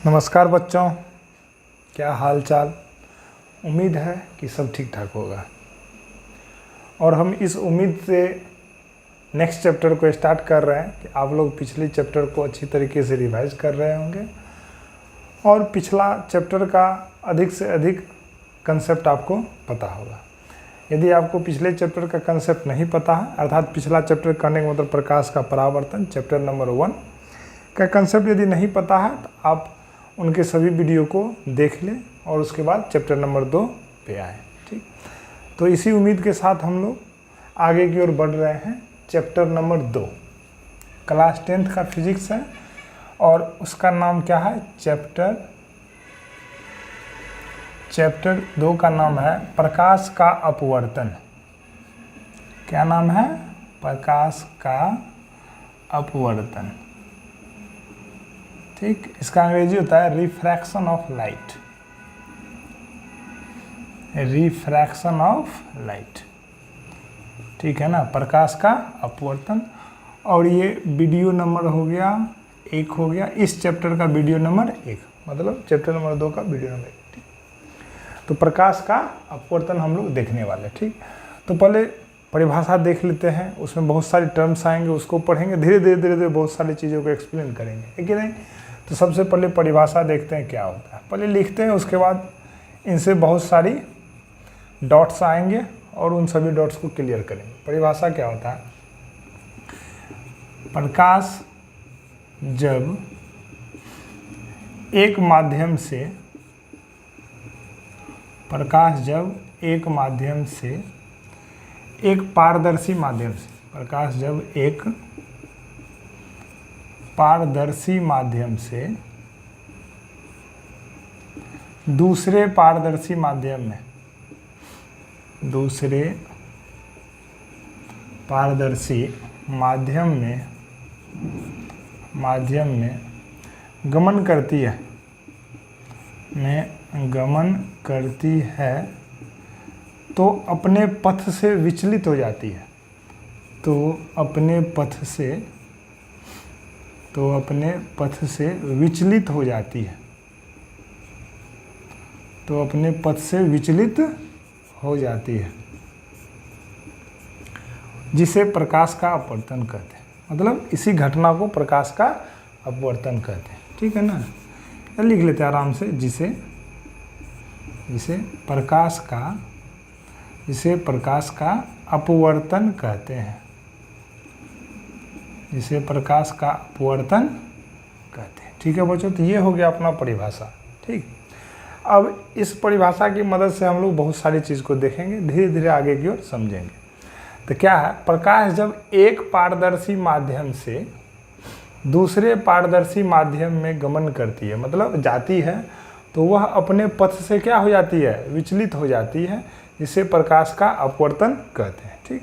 नमस्कार बच्चों, क्या हाल चाल। उम्मीद है कि सब ठीक ठाक होगा और हम इस उम्मीद से नेक्स्ट चैप्टर को स्टार्ट कर रहे हैं कि आप लोग पिछले चैप्टर को अच्छी तरीके से रिवाइज कर रहे होंगे और पिछला चैप्टर का अधिक से अधिक कंसेप्ट आपको पता होगा। यदि आपको पिछले चैप्टर का कंसेप्ट नहीं पता है, अर्थात पिछला चैप्टर करने का मतलब प्रकाश का परावर्तन चैप्टर नंबर 1 का कंसेप्ट यदि नहीं पता है तो आप उनके सभी वीडियो को देख लें और उसके बाद चैप्टर नंबर 2 पे आए। ठीक, तो इसी उम्मीद के साथ हम लोग आगे की ओर बढ़ रहे हैं। चैप्टर नंबर 2 क्लास 10th का फिजिक्स है और उसका नाम क्या है? चैप्टर 2 का नाम है प्रकाश का अपवर्तन। क्या नाम है? प्रकाश का अपवर्तन। ठीक, इसका अंग्रेजी होता है refraction of light. Refraction of light, ठीक है ना, प्रकाश का अपवर्तन। और ये वीडियो नंबर हो गया 1 हो गया, इस चैप्टर का वीडियो नंबर 1, मतलब चैप्टर नंबर 2 का वीडियो नंबर 1। ठीक, तो प्रकाश का अपवर्तन हम लोग देखने वाले। ठीक, तो पहले परिभाषा देख लेते हैं, उसमें बहुत सारे टर्म्स आएंगे, उसको पढ़ेंगे, धीरे धीरे बहुत सारी चीज़ों को एक्सप्लेन करेंगे, है कि नहीं। तो सबसे पहले परिभाषा देखते हैं क्या होता है, पहले लिखते हैं, उसके बाद इनसे बहुत सारी डॉट्स आएंगे और उन सभी डॉट्स को क्लियर करेंगे। परिभाषा क्या होता है? प्रकाश जब एक माध्यम से एक पारदर्शी माध्यम से, प्रकाश जब एक पारदर्शी माध्यम से दूसरे पारदर्शी माध्यम में गमन करती है तो अपने पथ से विचलित हो जाती है। तो अपने पथ से विचलित हो जाती है। तो अपने पथ से विचलित हो जाती है, जिसे प्रकाश का अपवर्तन कहते हैं। मतलब इसी घटना को प्रकाश का अपवर्तन कहते हैं। ठीक है ना, लिख लेते हैं आराम से, जिसे प्रकाश का अपवर्तन कहते हैं। जिसे प्रकाश का अपवर्तन कहते हैं। ठीक है बच्चों, तो ये हो गया अपना परिभाषा। ठीक, अब इस परिभाषा की मदद से हम लोग बहुत सारी चीज़ को देखेंगे, धीरे धीरे आगे की ओर समझेंगे। तो क्या है? प्रकाश जब एक पारदर्शी माध्यम से दूसरे पारदर्शी माध्यम में गमन करती है, मतलब जाती है, तो वह अपने पथ से क्या हो जाती है? विचलित हो जाती है, जिसे प्रकाश का अपवर्तन कहते हैं। ठीक,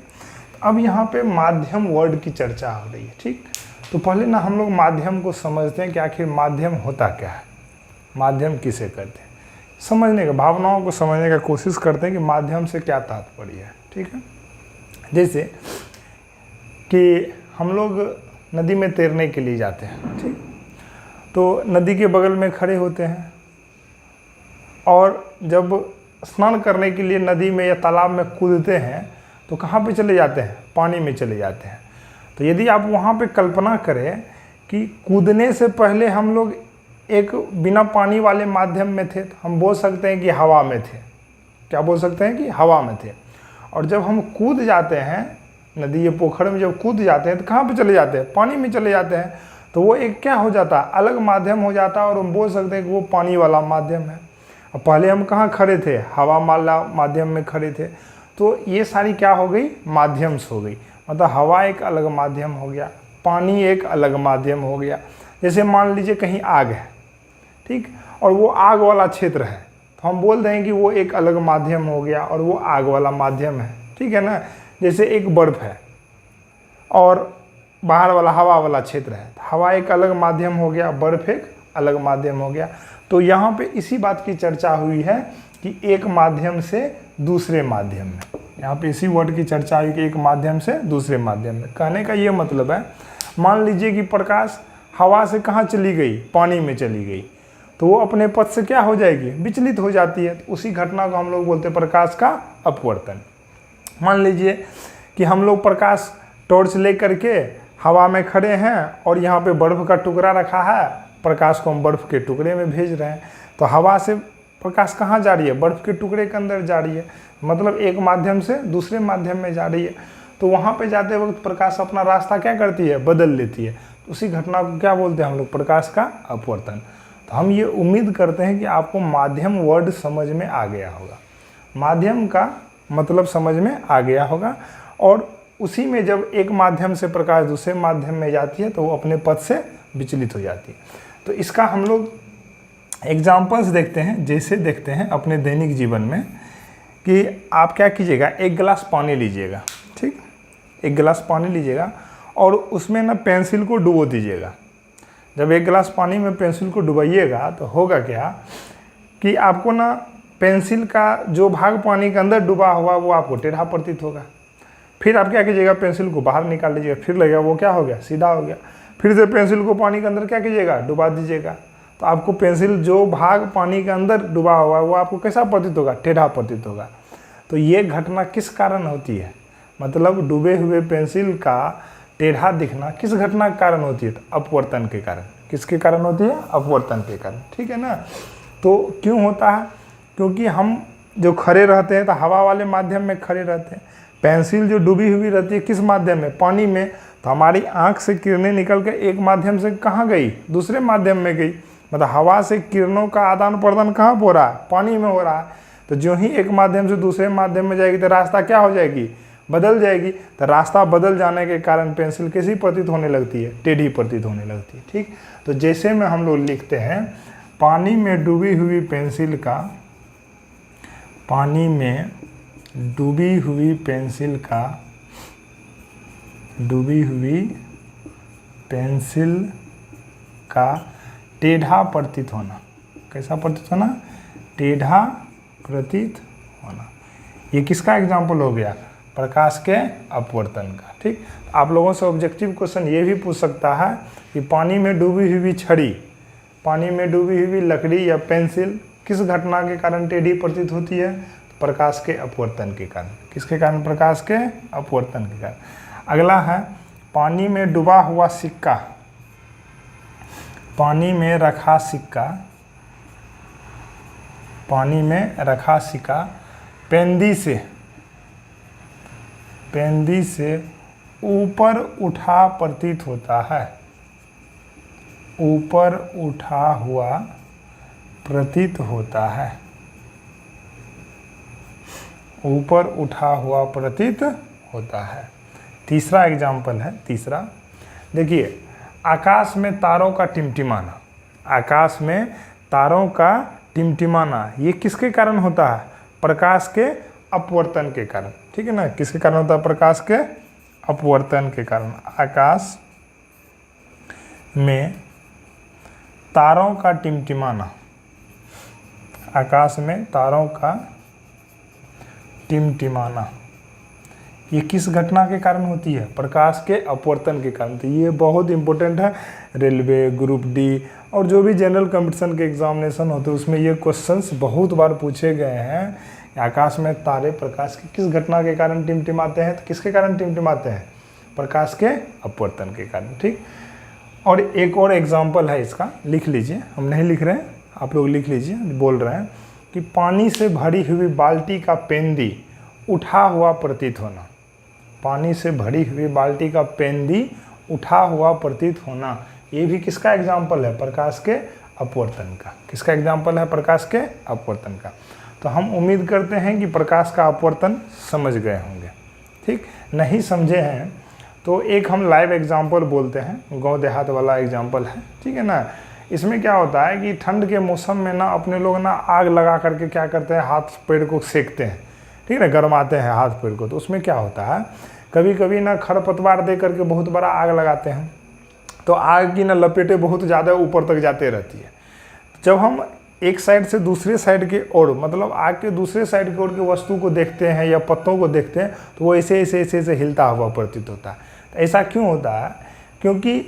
अब यहाँ पे माध्यम वर्ड की चर्चा हो रही है। ठीक, तो पहले ना हम लोग माध्यम को समझते हैं कि आखिर माध्यम होता क्या है, माध्यम किसे कहते हैं। समझने का, भावनाओं को समझने का कोशिश करते हैं कि माध्यम से क्या तात्पर्य है। ठीक है, जैसे कि हम लोग नदी में तैरने के लिए जाते हैं। ठीक, तो नदी के बगल में खड़े होते हैं और जब स्नान करने के लिए नदी में या तालाब में कूदते हैं तो कहाँ पे चले जाते हैं? पानी में चले जाते हैं। तो यदि आप वहाँ पे कल्पना करें कि कूदने से पहले हम लोग एक बिना पानी वाले माध्यम में थे, तो हम बोल सकते हैं कि हवा में थे। क्या बोल सकते हैं? कि हवा में थे। और जब हम कूद जाते हैं नदी या पोखर में, जब कूद जाते हैं तो कहाँ पे चले जाते हैं? पानी में चले जाते हैं। तो वो एक क्या हो जाता है? अलग माध्यम हो जाता है और हम बोल सकते हैं कि वो पानी वाला माध्यम है। और पहले हम कहाँ खड़े थे? हवा वाला माध्यम में खड़े थे। तो ये सारी क्या हो गई? माध्यम्स हो गई। मतलब हवा एक अलग माध्यम हो गया, पानी एक अलग माध्यम हो गया। जैसे मान लीजिए कहीं आग है, ठीक, और वो आग वाला क्षेत्र है, तो हम बोल दें कि वो एक अलग माध्यम हो गया और वो आग वाला माध्यम है। ठीक है ना, जैसे एक बर्फ़ है और बाहर वाला हवा वाला क्षेत्र है, तो हवा एक अलग माध्यम हो गया, बर्फ़ एक अलग माध्यम हो गया। तो यहाँ पे इसी बात की चर्चा हुई है कि एक माध्यम से दूसरे माध्यम में, यहाँ पे इसी वर्ड की चर्चा हुई कि एक माध्यम से दूसरे माध्यम में। कहने का ये मतलब है, मान लीजिए कि प्रकाश हवा से कहाँ चली गई? पानी में चली गई। तो वो अपने पथ से क्या हो जाएगी, विचलित हो जाती है। तो उसी घटना को हम लोग बोलते हैं प्रकाश का अपवर्तन। मान लीजिए कि हम लोग प्रकाश टॉर्च ले करके हवा में खड़े हैं और यहाँ पे बर्फ़ का टुकड़ा रखा है, प्रकाश को हम बर्फ़ के टुकड़े में भेज रहे हैं। तो हवा से प्रकाश कहाँ जा रही है, बर्फ़ के टुकड़े के अंदर जा रही है, मतलब एक माध्यम से दूसरे माध्यम में जा रही है। तो वहाँ पे जाते वक्त प्रकाश अपना रास्ता क्या करती है, बदल लेती है। तो उसी घटना को क्या बोलते हैं हम लोग, प्रकाश का अपवर्तन। तो हम ये उम्मीद करते हैं कि आपको माध्यम वर्ड समझ में आ गया होगा, माध्यम का मतलब समझ में आ गया होगा। और उसी में जब एक माध्यम से प्रकाश दूसरे माध्यम में जाती है तो वो अपने पथ से विचलित हो जाती है। तो इसका हम लोग एग्जाम्पल्स देखते हैं। जैसे देखते हैं अपने दैनिक जीवन में कि आप क्या कीजिएगा, एक गिलास पानी लीजिएगा, ठीक, एक गिलास पानी लीजिएगा और उसमें ना पेंसिल को डुबो दीजिएगा। जब एक गिलास पानी में पेंसिल को डुबाइएगा तो होगा क्या कि आपको ना पेंसिल का जो भाग पानी के अंदर डूबा हुआ वो आपको टेढ़ा प्रतीत होगा। फिर आप क्या कीजिएगा, पेंसिल को बाहर निकाल लीजिएगा, फिर लगेगा वो क्या हो गया, सीधा हो गया। फिर से पेंसिल को पानी के अंदर क्या कीजिएगा, डुबा दीजिएगा। तो आपको पेंसिल जो भाग पानी के अंदर डूबा हुआ वो आपको कैसा प्रतीत होगा, टेढ़ा प्रतीत होगा। तो ये घटना किस कारण होती है, मतलब डूबे हुए पेंसिल का टेढ़ा दिखना किस घटना के कारण होती है, तो अपवर्तन के कारण। किसके कारण होती है, अपवर्तन के कारण, ठीक है ना। तो क्यों होता है, क्योंकि हम जो खड़े रहते हैं तो हवा वाले माध्यम में खड़े रहते हैं, पेंसिल जो डूबी हुई रहती है किस माध्यम में, पानी में। तो हमारी आंख से किरणें निकल के एक माध्यम से कहाँ गई, दूसरे माध्यम में गई। मतलब हवा से किरणों का आदान प्रदान कहाँ हो रहा है, पानी में हो रहा है। तो जो ही एक माध्यम से दूसरे माध्यम में जाएगी तो रास्ता क्या हो जाएगी, बदल जाएगी। तो रास्ता बदल जाने के कारण पेंसिल कैसी प्रतीत होने लगती है, टेढ़ी प्रतीत होने लगती है, ठीक। तो जैसे में हम लोग लिखते हैं, पानी में डूबी हुई पेंसिल का, पानी में डूबी हुई पेंसिल का, डूबी हुई पेंसिल का टेढ़ा प्रतीत होना। कैसा प्रतीत होना, टेढ़ा प्रतीत होना। ये किसका एग्जाम्पल हो गया, प्रकाश के अपवर्तन का, ठीक। आप लोगों से ऑब्जेक्टिव क्वेश्चन ये भी पूछ सकता है कि पानी में डूबी हुई छड़ी, पानी में डूबी हुई लकड़ी या पेंसिल किस घटना के कारण टेढ़ी प्रतीत होती है, प्रकाश के अपवर्तन के कारण। किसके कारण, प्रकाश के अपवर्तन के कारण। अगला है, पानी में डूबा हुआ सिक्का, पानी में रखा सिक्का, पानी में रखा सिक्का पेंदी से ऊपर उठा प्रतीत होता है, ऊपर उठा हुआ प्रतीत होता है, ऊपर उठा हुआ प्रतीत होता है। तीसरा एग्जाम्पल है, तीसरा देखिए, आकाश में तारों का टिमटिमाना, आकाश में तारों का टिमटिमाना ये किसके कारण होता है, प्रकाश के अपवर्तन के कारण, ठीक है ना। किसके कारण होता है, प्रकाश के अपवर्तन के कारण। आकाश में तारों का टिमटिमाना, आकाश में तारों का टिमटिमाना ये किस घटना के कारण होती है, प्रकाश के अपवर्तन के कारण। तो ये बहुत इंपॉर्टेंट है, रेलवे, ग्रुप डी और जो भी जनरल कंपटीशन के एग्जामिनेशन होते हैं उसमें ये क्वेश्चंस बहुत बार पूछे गए हैं। आकाश में तारे प्रकाश की किस घटना के कारण टिमटिमाते हैं, तो किसके कारण टिमटिमाते हैं, प्रकाश के अपवर्तन के कारण, ठीक। और एक और एग्जाम्पल है इसका, लिख लीजिए, हम नहीं लिख रहे हैं, आप लोग लिख लीजिए, बोल रहे हैं कि पानी से भरी हुई बाल्टी का पेंदी उठा हुआ प्रतीत होना, पानी से भरी हुई बाल्टी का पेंदी उठा हुआ प्रतीत होना, ये भी किसका एग्जाम्पल है, प्रकाश के अपवर्तन का। किसका एग्जाम्पल है, प्रकाश के अपवर्तन का। तो हम उम्मीद करते हैं कि प्रकाश का अपवर्तन समझ गए होंगे, ठीक। नहीं समझे हैं तो एक हम लाइव एग्जाम्पल बोलते हैं, गांव देहात वाला एग्जाम्पल है, ठीक है ना। इसमें क्या होता है कि ठंड के मौसम में ना अपने लोग ना आग लगा करके क्या करते हैं, हाथ पैर को सेकते हैं, ठीक है ना, गरमाते हैं हाथ पैर को। तो उसमें क्या होता है, कभी कभी ना खरपतवार दे करके बहुत बड़ा आग लगाते हैं, तो आग की ना लपेटें बहुत ज़्यादा ऊपर तक जाते रहती है। जब हम एक साइड से दूसरे साइड के ओर, मतलब आग के दूसरे साइड की ओर की वस्तु को देखते हैं या पत्तों को देखते हैं तो वो ऐसे ऐसे ऐसे ऐसे हिलता हुआ प्रतीत होता है। तो ऐसा क्यों होता है, क्योंकि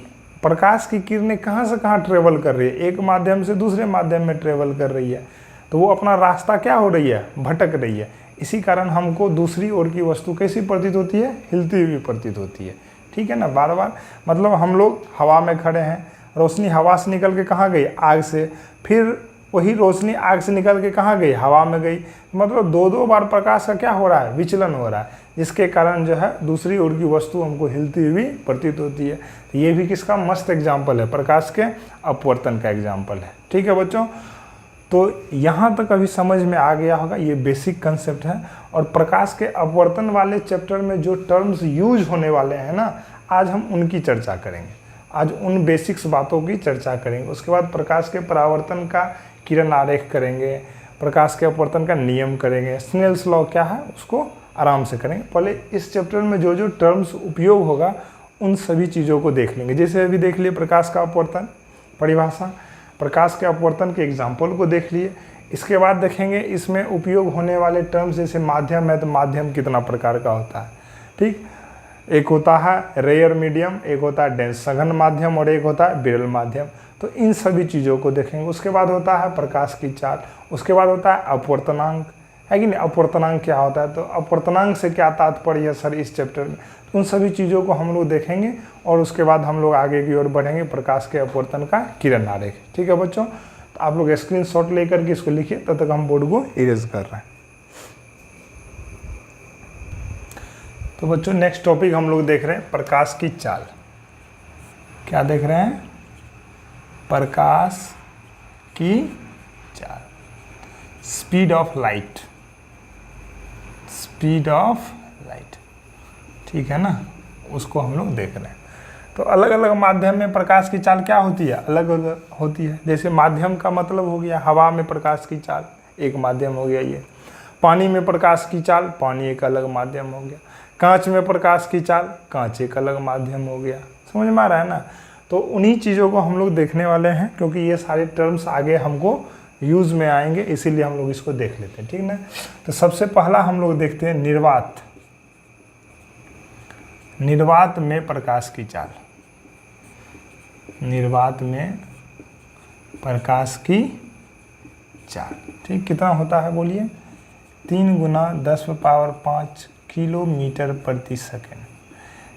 प्रकाश की किरणें कहाँ से कहाँ ट्रेवल कर रही है, एक माध्यम से दूसरे माध्यम में ट्रेवल कर रही है, तो वो अपना रास्ता क्या हो रही है, भटक रही है। इसी कारण हमको दूसरी ओर की वस्तु कैसी प्रतीत होती है, हिलती हुई प्रतीत होती है। ठीक है ना, बार बार मतलब हम लोग हवा में खड़े हैं, रोशनी हवा से निकल के कहाँ गई, आग से, फिर वही रोशनी आग से निकल के कहाँ गई, हवा में गई। मतलब दो बार प्रकाश का क्या हो रहा है, विचलन हो रहा है, जिसके कारण जो है दूसरी ओर की वस्तु हमको हिलती हुई प्रतीत होती है। तो ये भी किसका मस्त एग्जाम्पल है, प्रकाश के अपवर्तन का एग्जाम्पल है। ठीक है बच्चों, तो यहाँ तक अभी समझ में आ गया होगा, ये बेसिक कंसेप्ट है। और प्रकाश के अपवर्तन वाले चैप्टर में जो टर्म्स यूज होने वाले हैं ना, आज हम उनकी चर्चा करेंगे, आज उन बेसिक्स बातों की चर्चा करेंगे। उसके बाद प्रकाश के परावर्तन का किरण आरेख करेंगे, प्रकाश के अपवर्तन का नियम करेंगे, स्नेल्स लॉ क्या है उसको आराम से करेंगे। पहले इस चैप्टर में जो जो टर्म्स उपयोग होगा उन सभी चीज़ों को देख लेंगे। जैसे अभी देख लिए प्रकाश का अपवर्तन परिभाषा, प्रकाश के अपवर्तन के एग्जाम्पल को देख लिए। इसके बाद देखेंगे इसमें उपयोग होने वाले टर्म्स, जैसे माध्यम है तो माध्यम कितना प्रकार का होता है। ठीक, एक होता है रेयर मीडियम, एक होता है डेंस सघन माध्यम और एक होता है विरल माध्यम। तो इन सभी चीज़ों को देखेंगे। उसके बाद होता है प्रकाश की चाल, उसके बाद होता है अपवर्तनांक, है कि नहीं, अपवर्तनांक क्या होता है, तो अपवर्तनांक से क्या तात्पर्य है सर इस चैप्टर में, उन सभी चीज़ों को हम लोग देखेंगे। और उसके बाद हम लोग आगे की ओर बढ़ेंगे, प्रकाश के अपवर्तन का किरण आरेख। ठीक है बच्चों, तो आप लोग स्क्रीनशॉट लेकर के इसको लिखिए, तब तक हम बोर्ड को इरेज कर रहे हैं। तो बच्चों नेक्स्ट टॉपिक हम लोग देख रहे हैं प्रकाश की चाल। क्या देख रहे हैं, प्रकाश की चाल, speed of light, speed of light. ठीक है ना, उसको हम लोग देख रहे हैं। तो अलग अलग माध्यम में प्रकाश की चाल क्या होती है, अलग अलग होती है। जैसे माध्यम का मतलब हो गया हवा में प्रकाश की चाल, एक माध्यम हो गया ये। पानी में प्रकाश की चाल, पानी एक अलग माध्यम हो गया। कांच में प्रकाश की चाल, कांच एक अलग माध्यम हो गया। समझ में आ रहा है ना। तो उन्हीं चीज़ों को हम लोग देखने वाले हैं, क्योंकि ये सारे टर्म्स आगे हमको यूज़ में आएंगे, इसीलिए हम लोग इसको देख लेते हैं। ठीक ना, तो सबसे पहला हम लोग देखते हैं निर्वात। निर्वात में प्रकाश की चाल, निर्वात में प्रकाश की चाल। ठीक, कितना होता है बोलिए, 3 × 10⁵ किलोमीटर प्रति सेकेंड।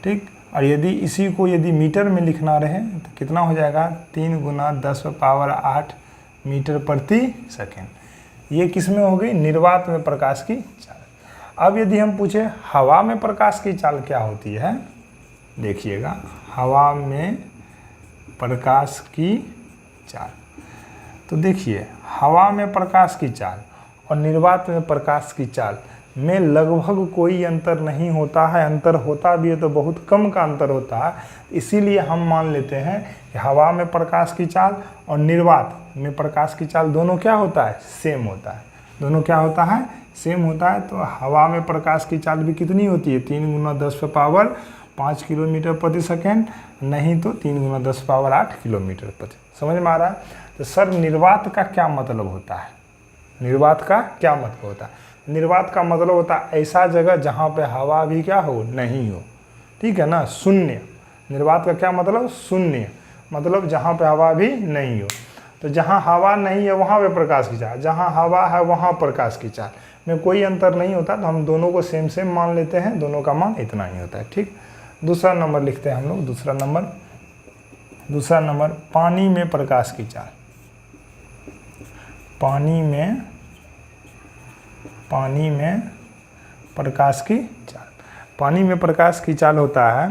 ठीक, और यदि इसी को यदि मीटर में लिखना रहे तो कितना हो जाएगा, 3 × 10⁸ मीटर प्रति सेकेंड। ये किस में हो गई, निर्वात में प्रकाश की चाल। अब यदि हम पूछे हवा में प्रकाश की चाल क्या होती है, देखिएगा, हवा में प्रकाश की चाल। तो देखिए, हवा में प्रकाश की चाल और निर्वात में प्रकाश की चाल में लगभग कोई अंतर नहीं होता है। अंतर होता भी है तो बहुत कम का अंतर होता है। इसीलिए हम मान लेते हैं कि हवा में प्रकाश की चाल और निर्वात में प्रकाश की चाल दोनों क्या होता है, सेम होता है। दोनों क्या होता है, सेम होता है। तो हवा में प्रकाश की चाल भी कितनी होती है, 3 × 10⁵ किलोमीटर प्रति सेकेंड, नहीं तो 3 × 10⁸ किलोमीटर प्रति। समझ में आ रहा है। तो सर निर्वात का क्या मतलब होता है, निर्वात का क्या मतलब होता है, निर्वात का मतलब होता है ऐसा जगह जहाँ पे हवा भी क्या हो, नहीं हो। ठीक है ना, शून्य। निर्वात का क्या मतलब, शून्य, मतलब जहाँ पे हवा भी नहीं हो। तो जहाँ हवा नहीं है वहाँ पे प्रकाश की चाल, जहाँ हवा है वहाँ प्रकाश की चाल में कोई अंतर नहीं होता। तो हम दोनों को सेम सेम मान लेते हैं, दोनों का मान इतना ही होता है। ठीक, दूसरा नंबर लिखते हैं हम लोग। दूसरा नंबर पानी में प्रकाश की चाल। पानी में प्रकाश की चाल, पानी में प्रकाश की चाल होता है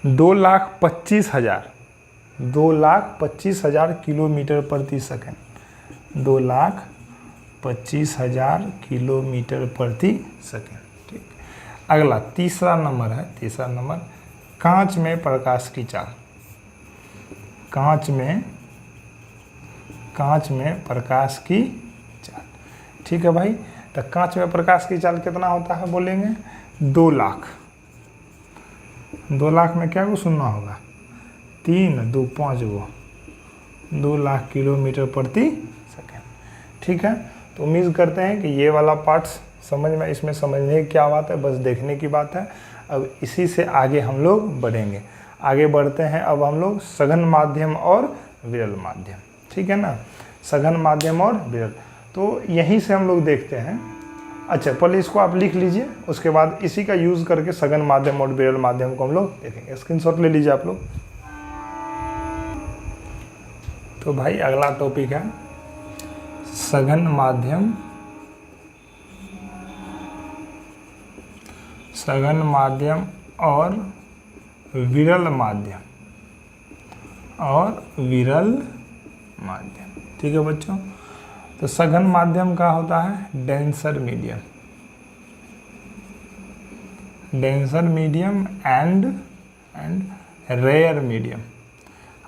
2,25,000 किलोमीटर प्रति सेकेंड। 2,25,000 किलोमीटर प्रति सेकेंड। ठीक, अगला तीसरा नंबर है, तीसरा नंबर कांच में प्रकाश की चाल। कांच में प्रकाश की चाल। ठीक है भाई, तो कांच में प्रकाश की चाल कितना होता है बोलेंगे, 2 लाख। 2 लाख में क्या को सुनना होगा, 3 × 2 = 5 गो, 2 लाख किलोमीटर प्रति सेकेंड। ठीक है, तो उम्मीद करते हैं कि ये वाला पार्ट समझ में, इसमें समझने की क्या बात है, बस देखने की बात है। अब इसी से आगे हम लोग बढ़ेंगे। आगे बढ़ते हैं अब हम लोग सघन माध्यम और विरल माध्यम, ठीक है ना, सघन माध्यम और विरल। तो यहीं से हम लोग देखते हैं। अच्छा, पहले इसको आप लिख लीजिए, उसके बाद इसी का यूज़ करके सघन माध्यम और विरल माध्यम को हम लोग देखेंगे। स्क्रीनशॉट ले लीजिए आप लोग। तो भाई अगला टॉपिक है सघन माध्यम, सघन माध्यम और विरल माध्यम, और विरल माध्यम, ठीक है बच्चों। तो सघन माध्यम का होता है denser medium, denser medium and rare medium.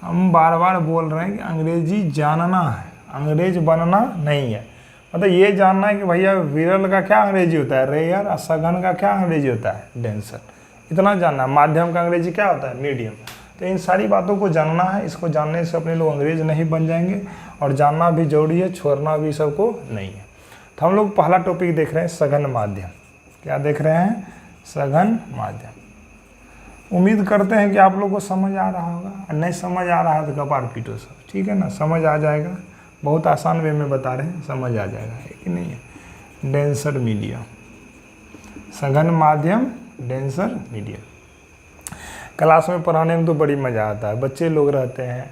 हम बार बार बोल रहे हैं कि अंग्रेजी जानना है, अंग्रेज बनना नहीं है। मतलब ये जानना है कि भैया विरल का क्या अंग्रेजी होता है, रेयर, और सघन का क्या अंग्रेजी होता है, डेंसर, इतना जानना है। माध्यम का अंग्रेजी क्या होता है, मीडियम। तो इन सारी बातों को जानना है। इसको जानने से अपने लोग अंग्रेज नहीं बन जाएंगे, और जानना भी जरूरी है, छोड़ना भी सबको नहीं है। तो हम लोग पहला टॉपिक देख रहे हैं सघन माध्यम। क्या देख रहे हैं, सघन माध्यम। उम्मीद करते हैं कि आप लोग को समझ आ रहा होगा। नहीं समझ आ रहा है तो कपार पीटो सब, ठीक है ना, समझ आ जाएगा। बहुत आसान वे में बता रहे हैं, समझ आ जाएगा, है कि नहीं है। डेंसर मीडियम, सघन माध्यम, डेंसर मीडियम। क्लास में पढ़ाने में तो बड़ी मज़ा आता है, बच्चे लोग रहते हैं,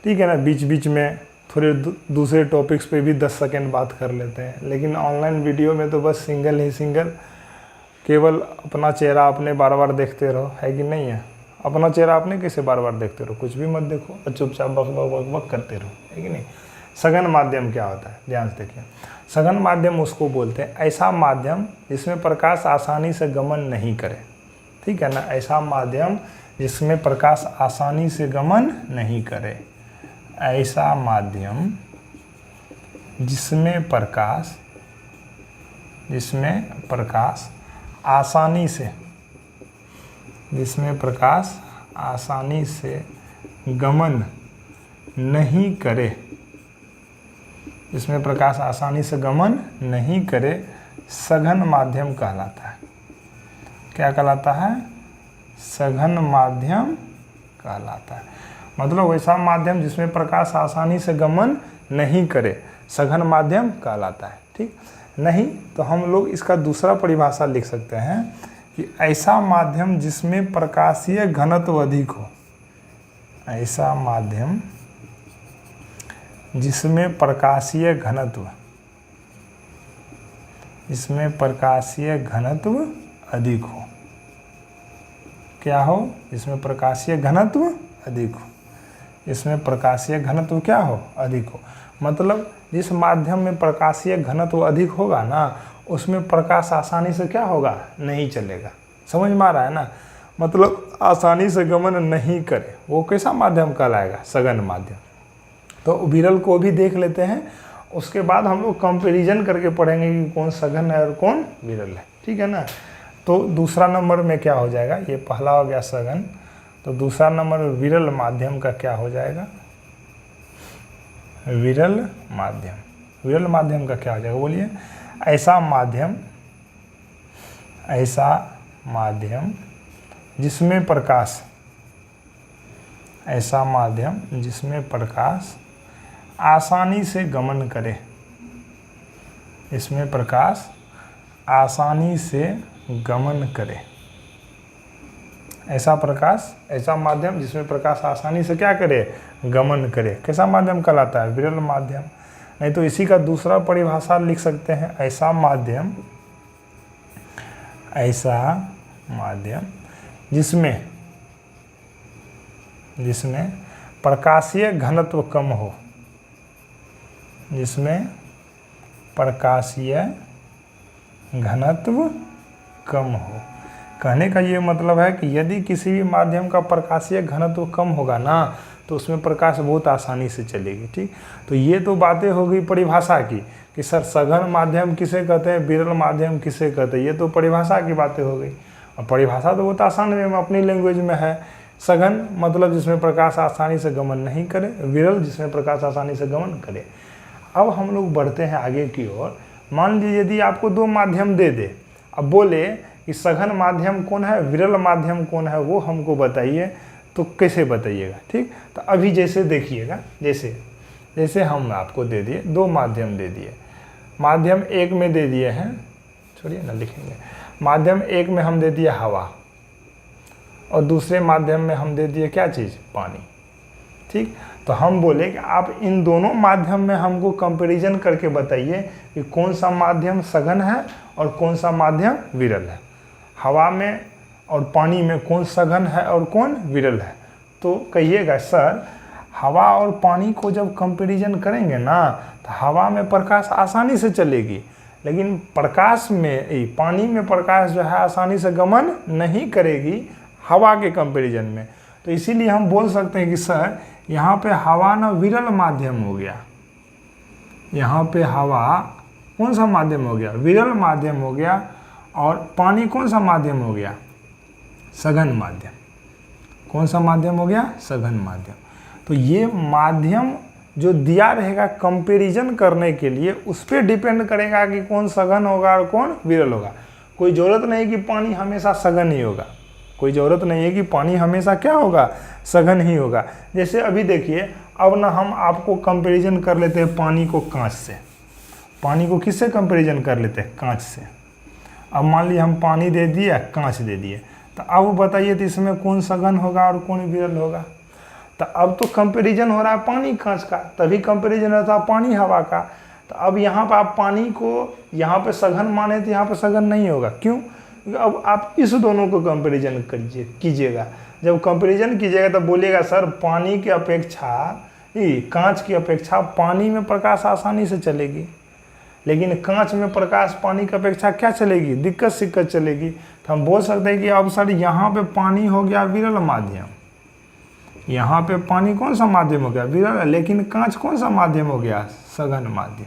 ठीक है ना, बीच बीच में थोड़े दूसरे टॉपिक्स पे भी 10 सेकंड बात कर लेते हैं। लेकिन ऑनलाइन वीडियो में तो बस सिंगल ही सिंगल, केवल अपना चेहरा अपने बार बार देखते रहो, है कि नहीं है। अपना चेहरा अपने कैसे बार बार देखते रहो, कुछ भी मत देखो और चुपचाप बक बक बक बक करते रहो, है कि नहीं। सघन माध्यम क्या होता है, ध्यान से देखिए। सघन माध्यम उसको बोलते हैं ऐसा माध्यम जिसमें प्रकाश आसानी से गमन नहीं करे, ठीक है ना, ऐसा माध्यम जिसमें प्रकाश आसानी से गमन नहीं करे, ऐसा माध्यम जिसमें प्रकाश आसानी से, जिसमें प्रकाश आसानी से गमन नहीं करे, जिसमें प्रकाश आसानी से गमन नहीं करे, सघन माध्यम कहलाता है। क्या कहलाता है, सघन माध्यम कहलाता है। मतलब वैसा माध्यम जिसमें प्रकाश आसानी से गमन नहीं करे, सघन माध्यम कहलाता है, ठीक। नहीं तो हम लोग इसका दूसरा परिभाषा लिख सकते हैं कि ऐसा माध्यम जिसमें प्रकाशीय घनत्व अधिक हो, ऐसा माध्यम जिसमें प्रकाशीय घनत्व, जिसमें प्रकाशीय घनत्व अधिक हो। क्या हो, इसमें प्रकाशीय घनत्व अधिक हो, इसमें प्रकाशीय घनत्व क्या हो, अधिक हो। मतलब जिस माध्यम में प्रकाशीय घनत्व अधिक होगा ना, उसमें प्रकाश आसानी से क्या होगा, नहीं चलेगा। समझ में आ रहा है ना, मतलब आसानी से गमन नहीं करे, वो कैसा माध्यम कहलाएगा, सघन माध्यम। तो विरल को भी देख लेते हैं, उसके बाद हम लोग कंपैरिजन करके पढ़ेंगे कि कौन सघन है और कौन विरल है, ठीक है ना। तो दूसरा नंबर में क्या हो जाएगा, ये पहला हो गया सघन, तो दूसरा नंबर विरल माध्यम का क्या हो जाएगा, विरल माध्यम। विरल माध्यम का क्या हो जाएगा, बोलिए। ऐसा माध्यम जिसमें प्रकाश, ऐसा माध्यम जिसमें प्रकाश आसानी से गमन करे, इसमें प्रकाश आसानी से गमन करे, ऐसा माध्यम जिसमें प्रकाश आसानी से क्या करे, गमन करे, कैसा माध्यम कहलाता है, विरल माध्यम। नहीं तो इसी का दूसरा परिभाषा लिख सकते हैं, ऐसा माध्यम जिसमें प्रकाशीय घनत्व कम हो, जिसमें प्रकाशीय घनत्व कम हो। कहने का ये मतलब है कि यदि किसी भी माध्यम का प्रकाशीय घनत्व कम होगा ना, तो उसमें प्रकाश बहुत आसानी से चलेगी, ठीक। तो ये तो बातें हो गई परिभाषा की कि सर सघन माध्यम किसे कहते हैं, विरल माध्यम किसे कहते हैं, ये तो परिभाषा की बातें हो गई। और परिभाषा तो बहुत आसान वे में अपनी लैंग्वेज में है। सघन मतलब जिसमें प्रकाश आसानी से गमन नहीं करे, विरल जिसमें प्रकाश आसानी से गमन करे। अब हम लोग बढ़ते हैं आगे की ओर। मान लीजिए यदि आपको दो माध्यम दे दे, अब बोले कि सघन माध्यम कौन है, विरल माध्यम कौन है, वो हमको बताइए। तो कैसे बताइएगा, ठीक। तो अभी जैसे देखिएगा, जैसे हम आपको दे दिए 2 माध्यम दे दिए। माध्यम 1 में दे दिए हैं, छोड़िए ना लिखेंगे, माध्यम 1 में हम दे दिए हवा, और दूसरे माध्यम में हम दे दिए क्या चीज़, पानी, ठीक। तो हम बोले कि आप इन दोनों माध्यम में हमको कंपैरिजन करके बताइए कि कौन सा माध्यम सघन है और कौन सा माध्यम विरल है। हवा में और पानी में कौन सघन है और कौन विरल है। तो कहिएगा सर हवा और पानी को जब कंपैरिजन करेंगे ना, तो हवा में प्रकाश आसानी से चलेगी, लेकिन पानी में प्रकाश जो है आसानी से गमन नहीं करेगी हवा के कंपैरिजन में। तो इसीलिए हम बोल सकते हैं कि सर यहाँ पे हवा ना विरल माध्यम हो गया, यहाँ पे हवा कौन सा माध्यम हो गया, विरल माध्यम हो गया, और पानी कौन सा माध्यम हो गया, सघन माध्यम। कौन सा माध्यम हो गया, सघन माध्यम। तो ये माध्यम जो दिया रहेगा कंपैरिजन करने के लिए, उस पर डिपेंड करेगा कि कौन सघन होगा और कौन विरल होगा। कोई ज़रूरत नहीं कि पानी हमेशा सघन ही होगा, कोई ज़रूरत नहीं है कि पानी हमेशा क्या होगा, सघन ही होगा। जैसे अभी देखिए, अब ना हम आपको कंपैरिजन कर लेते हैं पानी को कांच से। पानी को किससे कंपैरिजन कर लेते हैं, कांच से। अब मान लीजिए हम पानी दे दिए, कांच दे दिए, तो अब बताइए तो इसमें कौन सघन होगा और कौन विरल होगा। तो अब तो कंपैरिजन हो रहा है पानी कांच का, तभी कंपैरिजन होता है पानी हवा का। तो अब यहाँ पर आप पानी को यहाँ पे सघन माने तो यहाँ पे सघन नहीं होगा, क्यों। अब आप इस दोनों को कंपैरिजन कीजिएगा। जब कंपैरिजन कीजिएगा तब बोलिएगा सर पानी की अपेक्षा कांच की अपेक्षा पानी में प्रकाश आसानी से चलेगी, लेकिन कांच में प्रकाश पानी की अपेक्षा क्या चलेगी, दिक्कत सिक्कत चलेगी। तो हम बोल सकते हैं कि अब सर यहाँ पे पानी हो गया विरल माध्यम, यहाँ पे पानी कौन सा माध्यम हो गया, विरल, लेकिन कांच कौन सा माध्यम हो गया, सघन माध्यम,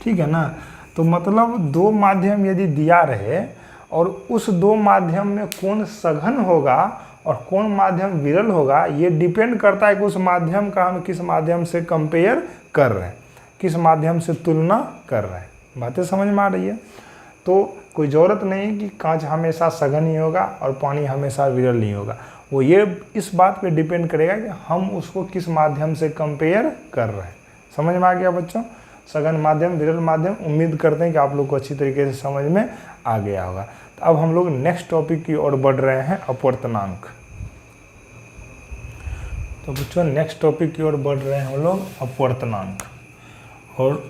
ठीक है ना। तो मतलब 2 माध्यम यदि दिया रहे और उस 2 माध्यम में कौन सघन होगा और कौन माध्यम विरल होगा, ये डिपेंड करता है कि उस माध्यम का हम किस माध्यम से कंपेयर कर रहे हैं, किस माध्यम से तुलना कर रहे हैं। बातें समझ में आ रही है। तो कोई ज़रूरत नहीं कि कांच हमेशा सघन ही होगा और पानी हमेशा विरल नहीं होगा, वो ये इस बात पे डिपेंड करेगा कि हम उसको किस माध्यम से कंपेयर कर रहे हैं। समझ में आ गया बच्चों, सघन माध्यम, विरल माध्यम। उम्मीद करते हैं कि आप लोग को अच्छी तरीके से समझ में आ गया होगा। तो अब हम लोग नेक्स्ट टॉपिक की ओर बढ़ रहे हैं, अपवर्तनांक। तो बच्चों नेक्स्ट टॉपिक की ओर बढ़ रहे हैं हम लोग, अपवर्तनांक। और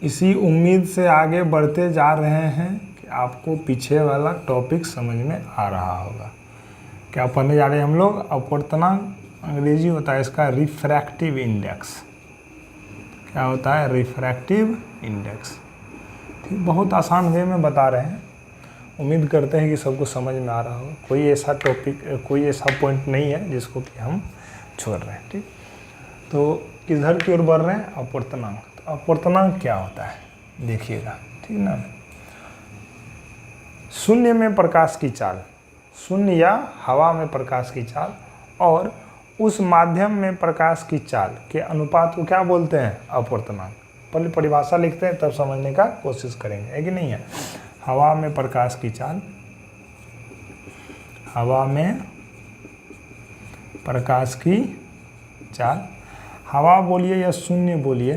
इसी उम्मीद से आगे बढ़ते जा रहे हैं कि आपको पीछे वाला टॉपिक समझ में आ रहा होगा। क्या पढ़ने जा रहे हैं हम लोग, अपवर्तनांक। अंग्रेजी होता है इसका रिफ्रैक्टिव इंडेक्स। क्या होता है, रिफ्रैक्टिव इंडेक्स। ठीक, बहुत आसान वे में बता रहे हैं। उम्मीद करते हैं कि सबको समझ में आ रहा होगा। कोई ऐसा टॉपिक, कोई ऐसा पॉइंट नहीं है जिसको कि हम छोड़ रहे हैं। ठीक, तो किधर की ओर बढ़ रहे हैं, अपवर्तनांक। तो अपवर्तनांक क्या होता है देखिएगा, ठीक ना। शून्य में प्रकाश की चाल, शून्य या हवा में प्रकाश की चाल और उस माध्यम में प्रकाश की चाल के अनुपात को क्या बोलते हैं, अपवर्तनांक। पहले परिभाषा लिखते हैं तब समझने का कोशिश करेंगे, है कि नहीं है। हवा में प्रकाश की चाल, हवा में प्रकाश की चाल, हवा बोलिए या शून्य बोलिए,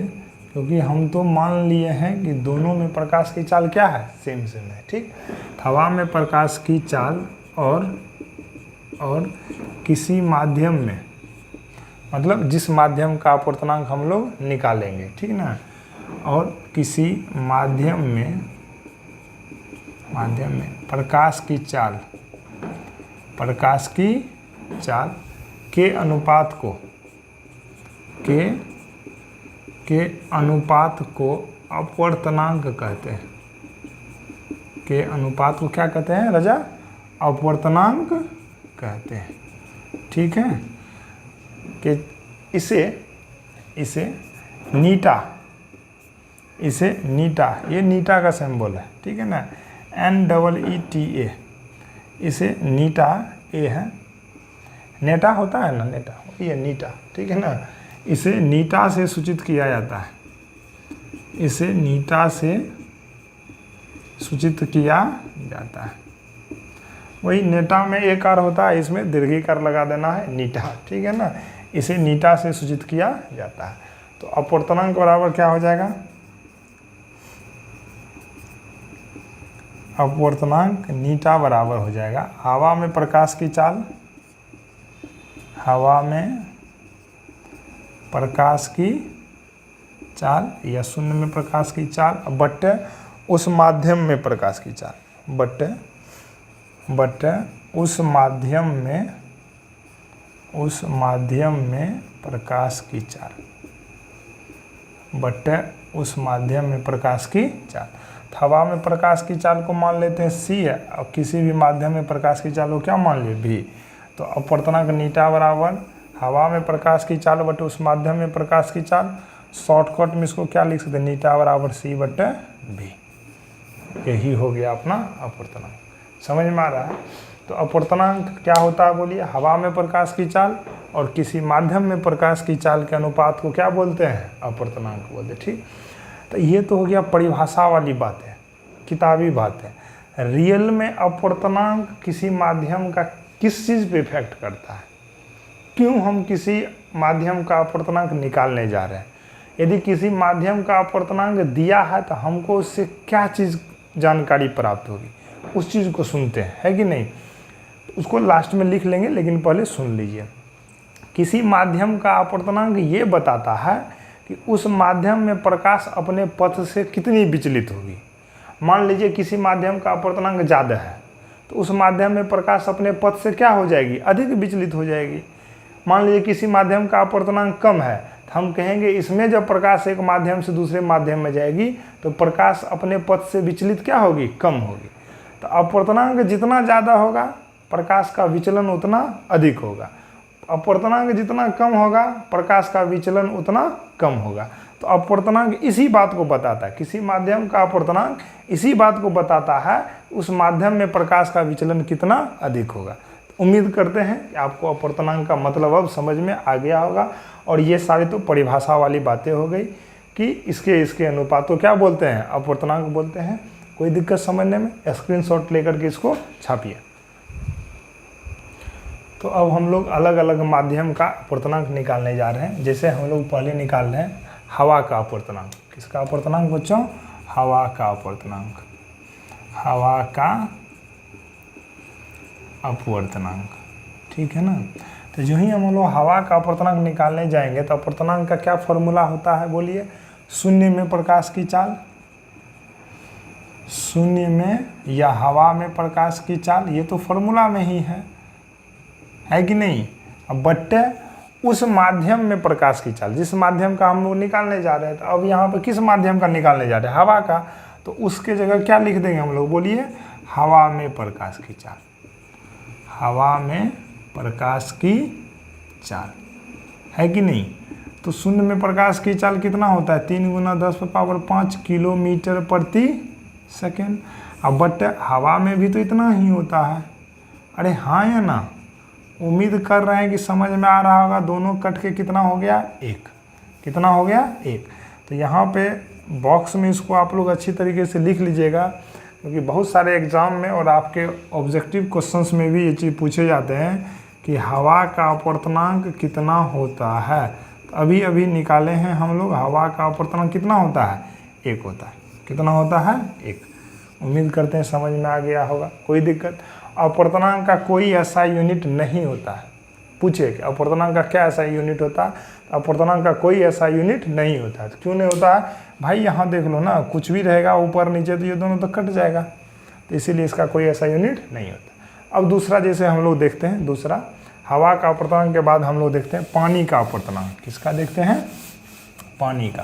क्योंकि हम तो मान लिए हैं कि दोनों में प्रकाश की चाल क्या है, सेम सेम है। ठीक, हवा में प्रकाश की चाल और किसी माध्यम में, मतलब जिस माध्यम का अपवर्तनांक हम लोग निकालेंगे, ठीक ना, और किसी माध्यम में प्रकाश की चाल के अनुपात को अपवर्तनांक कहते हैं। के अनुपात को क्या कहते हैं राजा, अपवर्तनांक कहते हैं। ठीक है, कि इसे नीटा, ये नीटा का सिंबल है, ठीक है ना, NEETA, इसे नीटा ए है, नेटा होता है ना, नेटा, ये नीटा, ठीक है ना। इसे नीटा से सूचित किया जाता है, इसे नीटा से सूचित किया जाता है। वही नेटा में एक आर होता है, इसमें दीर्घिकार लगा देना है नीटा, ठीक है ना, इसे नीटा से सूचित किया जाता है। तो अपवर्तनांक बराबर क्या हो जाएगा, अपवर्तनांक नीटा बराबर हो जाएगा हवा में प्रकाश की चाल, हवा में प्रकाश की चाल या शून्य में प्रकाश की चाल बट्टे उस माध्यम में प्रकाश की चाल, बट्टे उस माध्यम में प्रकाश की चाल, बट्टे उस माध्यम में प्रकाश की चाल। तो हवा में प्रकाश की चाल को मान लेते हैं c है, और किसी भी माध्यम में प्रकाश की चाल को क्या मान लिए v। तो अपवर्तनांक नीटा बराबर हवा में प्रकाश की चाल बटे उस माध्यम में प्रकाश की चाल, शॉर्टकट में इसको क्या लिख सकते हैं, नीटा बराबर c बटे v। यही हो गया अपना अपवर्तनांक। समझ में आ रहा है। तो अपवर्तनांक क्या होता है बोलिए, हवा में प्रकाश की चाल और किसी माध्यम में प्रकाश की चाल के अनुपात को क्या बोलते हैं, अपवर्तनांक बोलते हैं। ठीक, तो ये तो हो गया परिभाषा वाली बात है, किताबी बात है। रियल में अपवर्तनांक किसी माध्यम का किस चीज़ पे इफेक्ट करता है, क्यों हम किसी माध्यम का अपवर्तनांक निकालने जा रहे हैं, यदि किसी माध्यम का अपवर्तनांक दिया है तो हमको उससे क्या चीज़ जानकारी प्राप्त होगी, उस चीज़ को सुनते हैं, है कि नहीं। उसको लास्ट में लिख लेंगे, लेकिन पहले सुन लीजिए। किसी माध्यम का अपवर्तनांक ये बताता है कि उस माध्यम में प्रकाश अपने पथ से कितनी विचलित होगी। मान लीजिए किसी माध्यम का अपवर्तनांक ज़्यादा है तो उस माध्यम में प्रकाश अपने पथ से क्या हो जाएगी, अधिक विचलित हो जाएगी। मान लीजिए किसी माध्यम का अपवर्तनांक कम है तो हम कहेंगे इसमें जब प्रकाश एक माध्यम से दूसरे माध्यम में जाएगी तो प्रकाश अपने पथ से विचलित क्या होगी, कम होगी। तो अपवर्तनांक जितना ज़्यादा होगा प्रकाश का विचलन उतना अधिक होगा, अपवर्तनांक जितना कम होगा प्रकाश का विचलन उतना कम होगा। तो अपवर्तनांक इसी बात को बताता है, किसी माध्यम का अपवर्तनांक इसी बात को बताता है उस माध्यम में प्रकाश का विचलन कितना अधिक होगा। तो उम्मीद करते हैं कि आपको अपवर्तनांक का मतलब अब समझ में आ गया होगा। और ये सारी तो परिभाषा वाली बातें हो गई कि इसके अनुपात को क्या बोलते हैं, अपवर्तनांक बोलते हैं। कोई दिक्कत समझने में, स्क्रीनशॉट लेकर के इसको छापिए। तो अब हम लोग अलग अलग माध्यम का अपवर्तनांक निकालने जा रहे हैं। जैसे हम लोग पहले निकाल रहे हैं हवा का अपवर्तनांक। किसका अपवर्तनांक बच्चों, हवा का अपवर्तनांक, हवा का अपवर्तनांक, ठीक है ना। तो जो ही हम लोग हवा का अपवर्तनांक निकालने जाएंगे तो अपवर्तनांक का क्या फॉर्मूला होता है बोलिए, शून्य में प्रकाश की चाल, शून्य में या हवा में प्रकाश की चाल, ये तो फॉर्मूला में ही है कि नहीं। अब बट्टे उस माध्यम में प्रकाश की चाल, जिस माध्यम का हम लोग निकालने जा रहे हैं। तो अब यहाँ पर किस माध्यम का निकालने जा रहे हैं, हवा का। तो उसके जगह क्या लिख देंगे हम लोग बोलिए, हवा में प्रकाश की चाल, हवा में प्रकाश की चाल, है कि नहीं। तो शून्य में प्रकाश की चाल कितना होता है, 3 × 10⁵ किलोमीटर प्रति सेकेंड। अब बट हवा में भी तो इतना ही होता है। अरे हाँ या ना, उम्मीद कर रहे हैं कि समझ में आ रहा होगा। दोनों कट के कितना हो गया, 1। कितना हो गया, 1। तो यहाँ पे बॉक्स में इसको आप लोग अच्छी तरीके से लिख लीजिएगा, क्योंकि बहुत सारे एग्ज़ाम में और आपके ऑब्जेक्टिव क्वेश्चंस में भी ये चीज़ पूछे जाते हैं कि हवा का अपवर्तनांक कितना होता है। तो अभी अभी निकाले हैं हम लोग, हवा का अपवर्तनांक कितना होता है, 1 होता है। कितना होता है, 1। उम्मीद करते हैं समझ में आ गया होगा। कोई दिक्कत। अपवर्तनांक का कोई ऐसा यूनिट नहीं होता है। पूछे कि अपवर्तनांक का क्या ऐसा यूनिट होता है, अपवर्तनांक का कोई ऐसा यूनिट नहीं होता है। तो क्यों नहीं होता है भाई, यहाँ देख लो ना, कुछ भी रहेगा ऊपर नीचे तो ये दोनों तो कट जाएगा, तो इसीलिए इसका कोई ऐसा यूनिट नहीं होता। अब दूसरा जैसे हम लोग देखते हैं, दूसरा हवा का अपवर्तनांक के बाद हम लोग देखते हैं पानी का अपवर्तनांक। किसका देखते हैं, पानी का।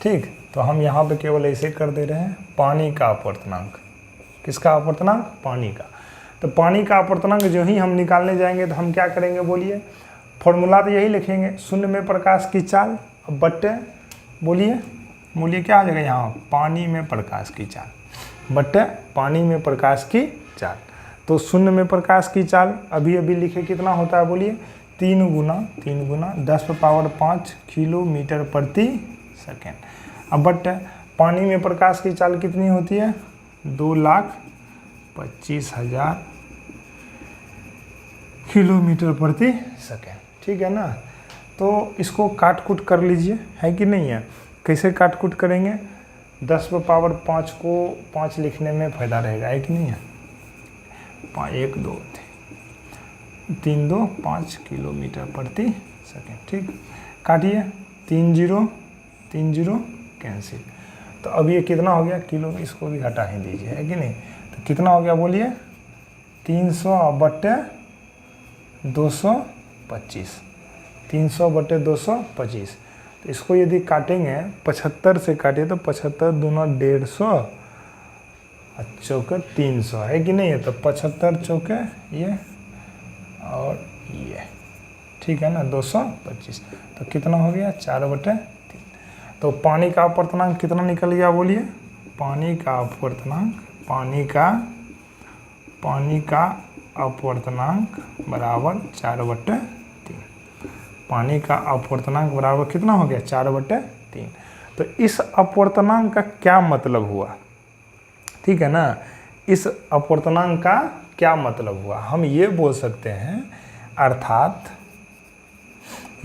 ठीक, तो हम यहाँ पे केवल ऐसे कर दे रहे हैं, पानी का अपवर्तनांक। किसका अपवर्तनांक, पानी का। तो पानी का अपवर्तनांक जो ही हम निकालने जाएंगे तो हम क्या करेंगे बोलिए, फॉर्मूला तो यही लिखेंगे, शून्य में प्रकाश की चाल बट्टे बोलिए क्या आ जाएगा यहाँ, पानी में प्रकाश की चाल बट्टे पानी में प्रकाश की चाल। तो शून्य में प्रकाश की चाल अभी अभी लिखे कितना होता है बोलिए, 3 × 10⁵ किलोमीटर प्रति सेकेंड। अब बट पानी में प्रकाश की चाल कितनी होती है, 2,25,000 किलोमीटर प्रति सेकेंड। ठीक है ना। तो इसको काट कूट कर लीजिए, है कि नहीं है। कैसे काट कूट करेंगे, 10⁵ को 5 लिखने में फ़ायदा रहेगा, है कि नहीं है। 1 2 3 2 5 किलोमीटर प्रति सेकेंड। ठीक, काटिए, 3 0 कैंसिल। तो अब ये कितना हो गया किलो, इसको भी हटा ही दीजिए, है कि नहीं। तो कितना हो गया बोलिए, 300/225, 300/225। तो इसको यदि काटेंगे 75 से काटिए तो 75 दूना 150 चौके 300, है कि नहीं है। तो 75 चौके ये और ये, ठीक है ना, 225। तो कितना हो गया 4/3। तो पानी का अपवर्तनांक कितना निकल गया बोलिए, पानी का अपवर्तनांक बराबर 4/3। पानी का अपवर्तनांक बराबर कितना हो गया 4/3। तो इस अपवर्तनांक का क्या मतलब हुआ, ठीक है ना। इस अपवर्तनांक का क्या मतलब हुआ, हम ये बोल सकते हैं, अर्थात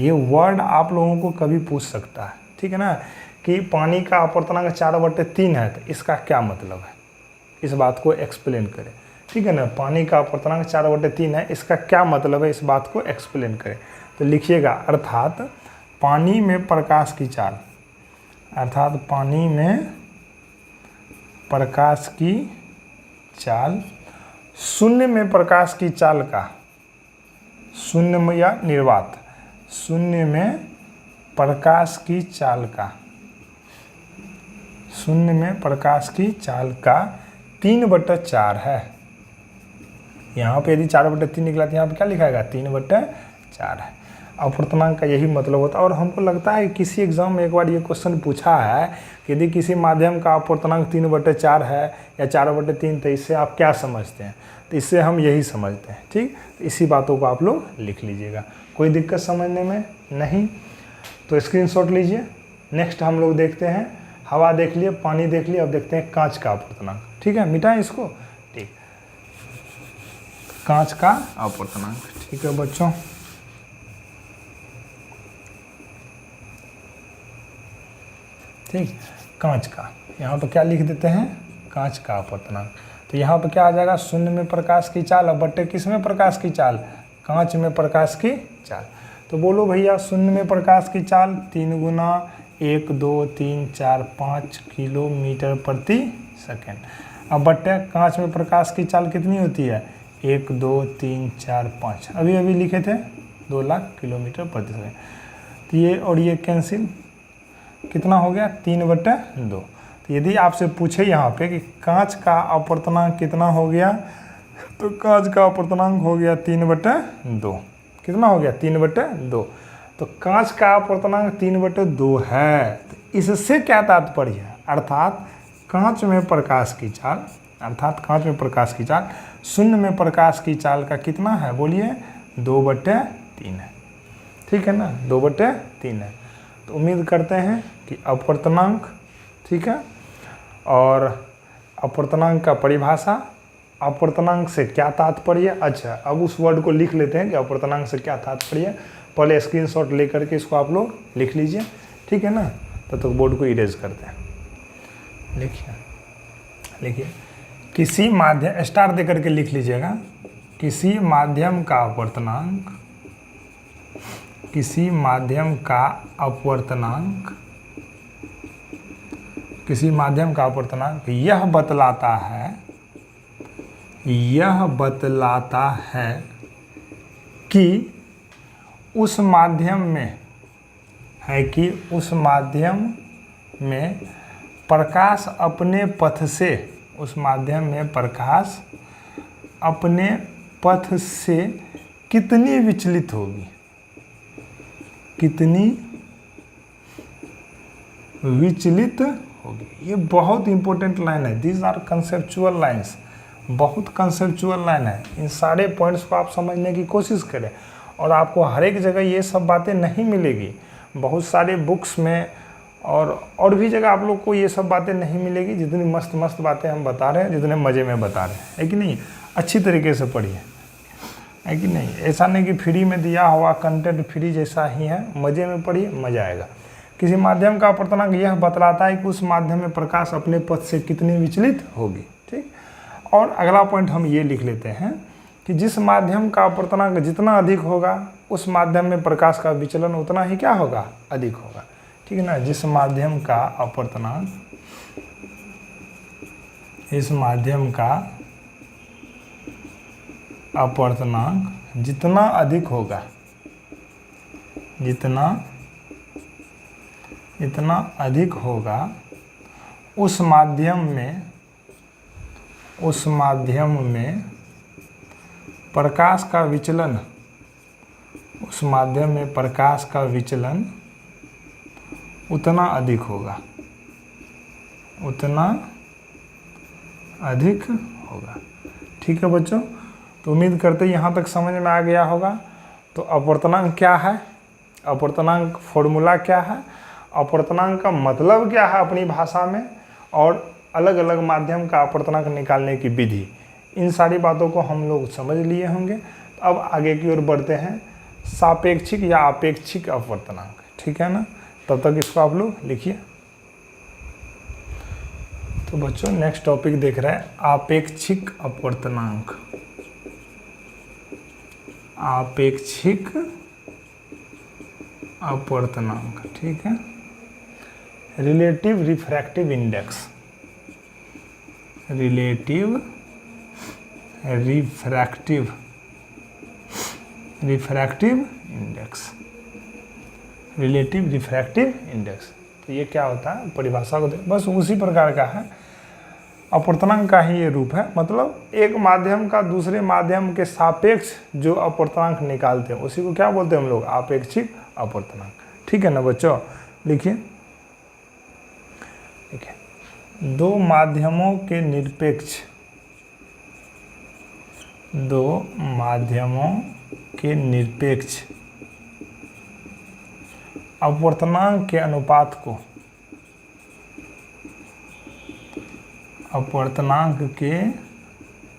ये वर्ड आप लोगों को कभी पूछ सकता है, ठीक है ना, कि पानी का अपवर्तनांक 4/3 है, तो इसका क्या मतलब है, इस बात को एक्सप्लेन करें। ठीक है ना, पानी का अपवर्तनांक 4/3 है, इसका क्या मतलब है, इस बात को एक्सप्लेन करें। तो लिखिएगा, अर्थात पानी में प्रकाश की चाल, अर्थात पानी में प्रकाश की चाल शून्य में प्रकाश की चाल का, शून्य में या निर्वात, शून्य में प्रकाश की चाल का, शून्य में प्रकाश की चाल का 3/4 है। यहाँ पे यदि 4/3 निकला तो यहाँ पे क्या लिखाएगा 3/4 है। अपवर्तनांक का यही मतलब होता है। और हमको लगता है कि किसी एग्जाम में एक बार ये क्वेश्चन पूछा है कि यदि किसी माध्यम का अपवर्तनांक 3/4 है या 4/3, तो इससे आप क्या समझते हैं। तो इससे हम यही समझते हैं, ठीक। तो इसी बातों को आप लोग लिख लीजिएगा, कोई दिक्कत समझने में नहीं। तो स्क्रीनशॉट लीजिए। नेक्स्ट हम लोग देखते हैं, हवा देख लिए, पानी देख लिए, अब देखते हैं कांच का अपवर्तनांक। ठीक है, मिटाएं इसको, ठीक। कांच का अपवर्तनांक, ठीक है बच्चों। ठीक, कांच का यहाँ पर क्या लिख देते हैं, कांच का अपवर्तनांक। तो यहाँ पर क्या आ जाएगा, शून्य में प्रकाश की चाल और बट्टे किस में प्रकाश की चाल, कांच में प्रकाश की चाल। तो बोलो भैया, शून्य में प्रकाश की चाल 3 × 1 2 3 4 5 किलोमीटर प्रति सेकेंड। अब बट्टे कांच में प्रकाश की चाल कितनी होती है, 1 2 3 4 5, अभी अभी लिखे थे 2 लाख किलोमीटर प्रति सेकेंड। तो ये और ये कैंसिल, कितना हो गया 3/2। तो यदि आपसे पूछे यहाँ पे कि कांच का अपवर्तनांक कितना हो गया, तो कांच का अपवर्तनांक हो गया 3/2। कितना हो गया 3/2। तो कांच का अपवर्तनांक 3/2 है। तो इससे क्या तात्पर्य है, अर्थात कांच में प्रकाश की चाल, अर्थात कांच में प्रकाश की चाल शून्य में प्रकाश की चाल का कितना है बोलिए, 2/3 है। ठीक है ना, 2/3 है। तो उम्मीद करते हैं कि अपवर्तनांक, ठीक है, और अपवर्तनांक का परिभाषा, अपवर्तनांक से क्या तात्पर्य। अच्छा, अब उस वर्ड को लिख लेते हैं कि अपवर्तनांक से क्या तात्पर्य। पहले स्क्रीनशॉट लेकर के इसको आप लोग लिख लीजिए, ठीक है ना। तो बोर्ड को इरेज करते हैं। लिखिए, किसी माध्यम, स्टार दे करके लिख लीजिएगा, किसी माध्यम का अपवर्तनांक, किसी माध्यम का अपवर्तनांक, किसी माध्यम का अपवर्तनांक यह बतलाता है कि उस माध्यम में है, कि उस माध्यम में प्रकाश अपने पथ से, उस माध्यम में प्रकाश अपने पथ से कितनी विचलित होगी, कितनी विचलित होगी। ये बहुत इंपॉर्टेंट लाइन है, दीज आर कंसेप्चुअल लाइन्स, बहुत कंसेप्चुअल लाइन है। इन सारे पॉइंट्स को आप समझने की कोशिश करें, और आपको हर एक जगह ये सब बातें नहीं मिलेगी। बहुत सारे बुक्स में और भी जगह आप लोग को ये सब बातें नहीं मिलेगी, जितनी मस्त मस्त बातें हम बता रहे हैं, जितने मज़े में बता रहे हैं, है कि नहीं। अच्छी तरीके से पढ़िए। है कि नहीं। ऐसा नहीं कि फ्री में दिया हुआ कंटेंट फ्री जैसा ही है, मज़े में पढ़िए मज़ा आएगा। किसी माध्यम का अपवर्तनांक यह बतलाता है कि उस माध्यम में प्रकाश अपने पथ से कितनी विचलित होगी। ठीक, और अगला पॉइंट हम ये लिख लेते हैं कि जिस माध्यम का अपवर्तनांक जितना अधिक होगा उस माध्यम में प्रकाश का विचलन उतना ही क्या होगा, अधिक होगा। ठीक है ना। जिस माध्यम का अपवर्तनांक, इस माध्यम का अपवर्तनांक जितना अधिक होगा, जितना अधिक होगा उस माध्यम में प्रकाश का विचलन, उस माध्यम में प्रकाश का विचलन उतना अधिक होगा, उतना अधिक होगा। ठीक है बच्चों, तो उम्मीद करते हैं यहाँ तक समझ में आ गया होगा। तो अपवर्तनांक क्या है, अपवर्तनांक फॉर्मूला क्या है, अपवर्तनांक का मतलब क्या है अपनी भाषा में, और अलग अलग माध्यम का अपवर्तनांक निकालने की विधि, इन सारी बातों को हम लोग समझ लिए होंगे। तो अब आगे की ओर बढ़ते हैं, सापेक्षिक या आपेक्षिक अपवर्तनांक। ठीक है ना, तब तक इसको आप लोग लिखिए। तो बच्चों नेक्स्ट टॉपिक देख रहे हैं आपेक्षिक अपवर्तनांक। आपेक्षिक अपवर्तनांक, ठीक है। Relative refractive index, relative refractive index, relative refractive index. तो ये क्या होता है, परिभाषा को बस उसी प्रकार का है, अपवर्तनांक का ही ये रूप है। मतलब एक माध्यम का दूसरे माध्यम के सापेक्ष जो अपवर्तनांक निकालते हैं उसी को क्या बोलते हैं हम लोग, आपेक्षिक अपवर्तनांक। ठीक है ना बच्चों, लिखिए। देखिए, दो माध्यमों के निरपेक्ष, दो माध्यमों के निरपेक्ष अपवर्तनांक के अनुपात को, अपवर्तनांक के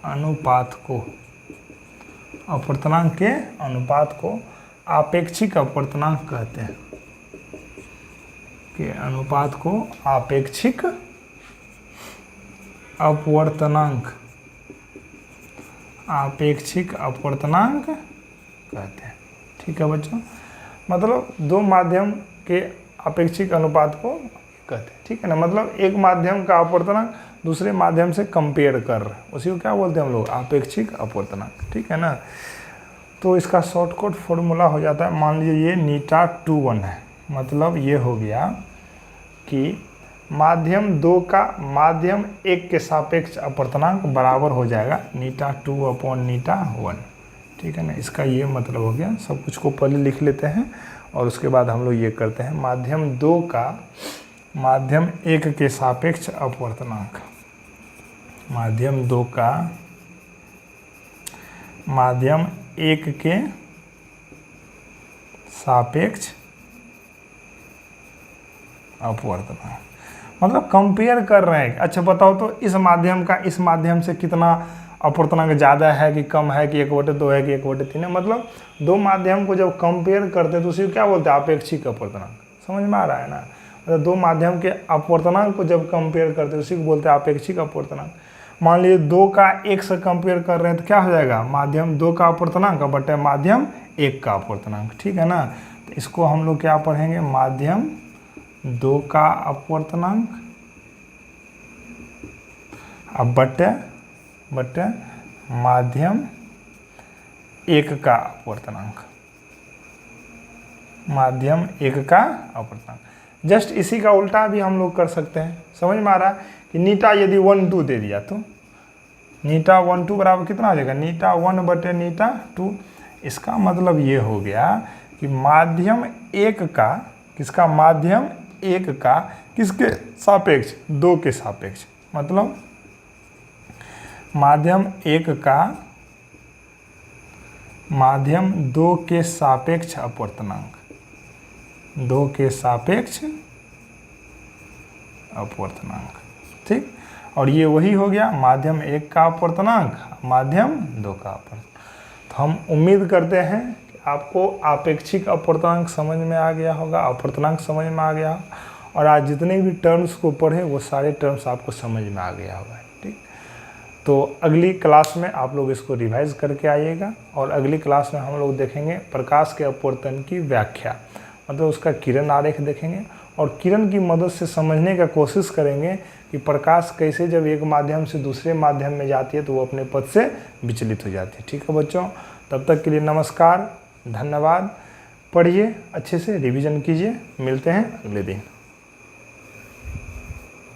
अनुपात को, अपवर्तनांक के अनुपात को आपेक्षिक अपवर्तनांक कहते हैं, के अनुपात को आपेक्षिक अपवर्तनांक, आपेक्षिक अपवर्तनांक कहते हैं। ठीक है बच्चों, मतलब दो माध्यम के अपेक्षिक अनुपात को कहते हैं। ठीक है ना, मतलब एक माध्यम का अपवर्तनांक दूसरे माध्यम से कंपेयर कर रहे हैं, उसी को क्या बोलते हैं हम लोग, आपेक्षिक अपवर्तनांक। ठीक है ना, तो इसका शॉर्टकट फॉर्मूला हो जाता है, मान लीजिए ये η21 है, मतलब ये हो गया कि माध्यम 2 का माध्यम 1 के सापेक्ष अपवर्तनांक बराबर हो जाएगा η2/η1। ठीक है ना, इसका ये मतलब हो गया। सब कुछ को पहले लिख लेते हैं और उसके बाद हम लोग ये करते हैं, माध्यम 2 का माध्यम 1 के सापेक्ष अपवर्तनांक, माध्यम 2 का माध्यम 1 के सापेक्ष अपवर्तनांक, मतलब कंपेयर कर रहे हैं। अच्छा बताओ तो इस माध्यम का इस माध्यम से कितना अपवर्तनांक ज़्यादा है कि कम है, कि 1/2 है कि 1/3 है। मतलब दो माध्यम को जब कंपेयर करते हैं तो उसी को क्या बोलते हैं, आपेक्षिक अपवर्तनांक। समझ में आ रहा है ना, मतलब दो माध्यम के अपवर्तनांक को जब कंपेयर करते हैं उसी को बोलते हैं आपेक्षिक अपवर्तनांक। मान लीजिए 2 का 1 से कंपेयर कर रहे हैं तो क्या हो जाएगा, माध्यम 2 का अपवर्तनांक बटे माध्यम 1 का अपवर्तनांक। ठीक है ना, तो इसको हम लोग क्या पढ़ेंगे, माध्यम 2 का अपवर्तनांक अब बटे माध्यम 1 का अपवर्तनांक, माध्यम 1 का अपवर्तनांक। जस्ट इसी का उल्टा भी हम लोग कर सकते हैं। समझ में आ रहा है कि नीटा यदि 1/2 दे दिया तो η12 बराबर कितना हो जाएगा, η1 बटे η2। इसका मतलब ये हो गया कि माध्यम 1 का, किसका, माध्यम 1 का किसके सापेक्ष, 2 के सापेक्ष, मतलब माध्यम 1 का माध्यम 2 के सापेक्ष अपवर्तनांक, 2 के सापेक्ष अपवर्तनांक। ठीक, और ये वही हो गया माध्यम 1 का अपवर्तनांक, माध्यम 2 का अपवर्तनांक। तो हम उम्मीद करते हैं कि आपको आपेक्षिक अपवर्तनांक समझ में आ गया होगा, अपवर्तनांक समझ में आ गया होगा, और आज जितने भी टर्म्स को पढ़े वो सारे टर्म्स आपको समझ में आ गया होगा। ठीक, तो अगली क्लास में आप लोग इसको रिवाइज करके आइएगा, और अगली क्लास में हम लोग देखेंगे प्रकाश के अपवर्तन की व्याख्या, मतलब उसका किरण आरेख देखेंगे, और किरण की मदद से समझने का कोशिश करेंगे कि प्रकाश कैसे जब एक माध्यम से दूसरे माध्यम में जाती है तो वो अपने पथ से विचलित हो जाती है। ठीक है बच्चों, तब तक के लिए नमस्कार, धन्यवाद। पढ़िए अच्छे से, रिवीजन कीजिए, मिलते हैं अगले दिन।